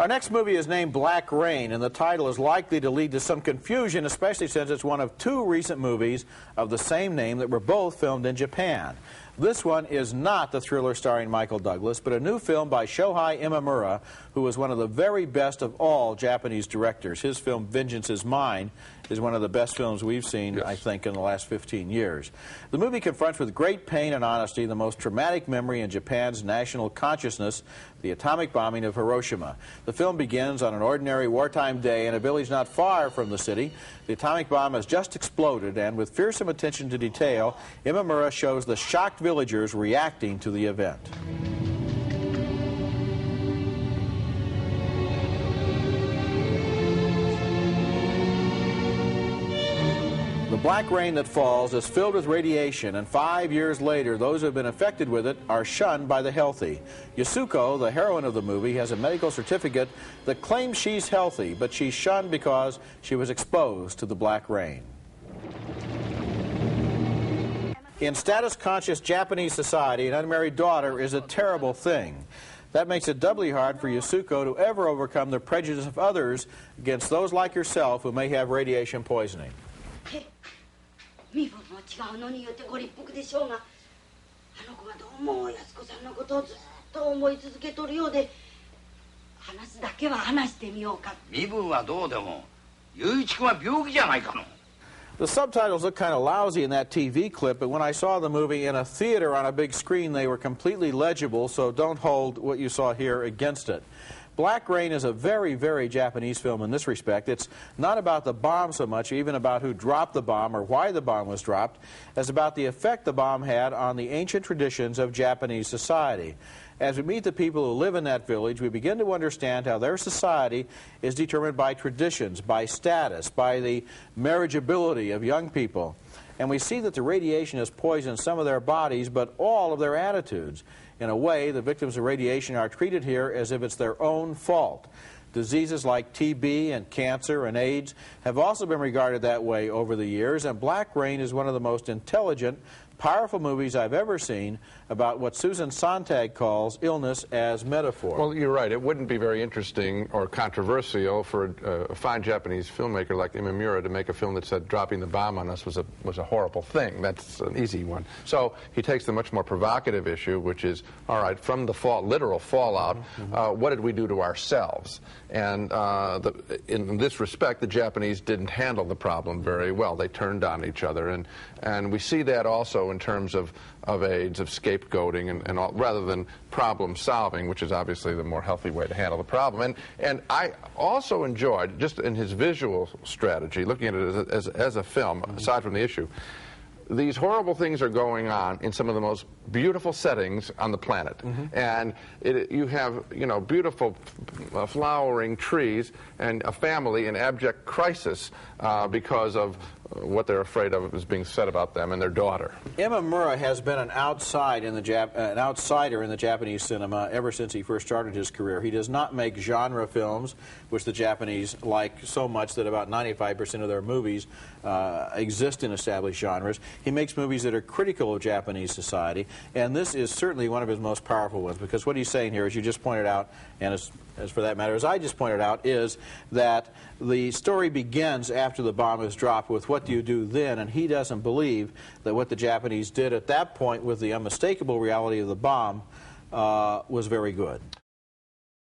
Our next movie is named Black Rain, and the title is likely to lead to some confusion, especially since it's one of two recent movies of the same name that were both filmed in Japan. This one is not the thriller starring Michael Douglas, but a new film by Shohei Imamura, who is one of the very best of all Japanese directors. His film, Vengeance is Mine, is one of the best films we've seen, yes, I think, in the last 15 years. The movie confronts with great pain and honesty the most traumatic memory in Japan's national consciousness, the atomic bombing of Hiroshima. The film begins on an ordinary wartime day in a village not far from the city. The atomic bomb has just exploded, and with fearsome attention to detail, Imamura shows the shocked villagers reacting to the event. The black rain that falls is filled with radiation, and 5 years later, those who have been affected with it are shunned by the healthy. Yasuko, the heroine of the movie, has a medical certificate that claims she's healthy, but she's shunned because she was exposed to the black rain. In status-conscious Japanese society, an unmarried daughter is a terrible thing. That makes it doubly hard for Yasuko to ever overcome the prejudice of others against those like yourself who may have radiation poisoning. 身分も違うのによってご立腹でしょうが、あの子がどうも安子さんのことをずっと思い続けとるようで、話すだけは話してみようか。身分はどうでも、雄一君は病気じゃないかの。The subtitles look kind of lousy in that TV clip, but when I saw the movie in a theater on a big screen, they were completely legible, so don't hold what you saw here against it. Black Rain is a very, very Japanese film in this respect. It's not about the bomb so much, even about who dropped the bomb or why the bomb was dropped, as about the effect the bomb had on the ancient traditions of Japanese society. As we meet the people who live in that village, we begin to understand how their society is determined by traditions, by status, by the marriageability of young people. And we see that the radiation has poisoned some of their bodies, but all of their attitudes. In a way, the victims of radiation are treated here as if it's their own fault. Diseases like TB and cancer and AIDS have also been regarded that way over the years, and Black Rain is one of the most intelligent, powerful movies I've ever seen about what Susan Sontag calls illness as metaphor. Well, you're right. It wouldn't be very interesting or controversial for a fine Japanese filmmaker like Imamura to make a film that said dropping the bomb on us was a horrible thing. That's an easy one. So he takes the much more provocative issue, which is, all right, from the literal fallout, what did we do to ourselves? And in this respect, the Japanese didn't handle the problem very well. They turned on each other, and we see that also in terms of AIDS, of scapegoating, and all, rather than problem solving, which is obviously the more healthy way to handle the problem. And I also enjoyed, just in his visual strategy, looking at it as a film, aside from the issue, these horrible things are going on in some of the most beautiful settings on the planet. And you have, beautiful flowering trees and a family in abject crisis because of what they're afraid of is being said about them and their daughter. Imamura has been an outsider in the Japanese cinema ever since he first started his career. He does not make genre films, which the Japanese like so much that about 95% of their movies exist in established genres. He makes movies that are critical of Japanese society, and this is certainly one of his most powerful ones, because what he's saying here, as you just pointed out, and as for that matter, as I just pointed out, is that the story begins after the bomb is dropped with what do you do then, and he doesn't believe that what the Japanese did at that point with the unmistakable reality of the bomb was very good.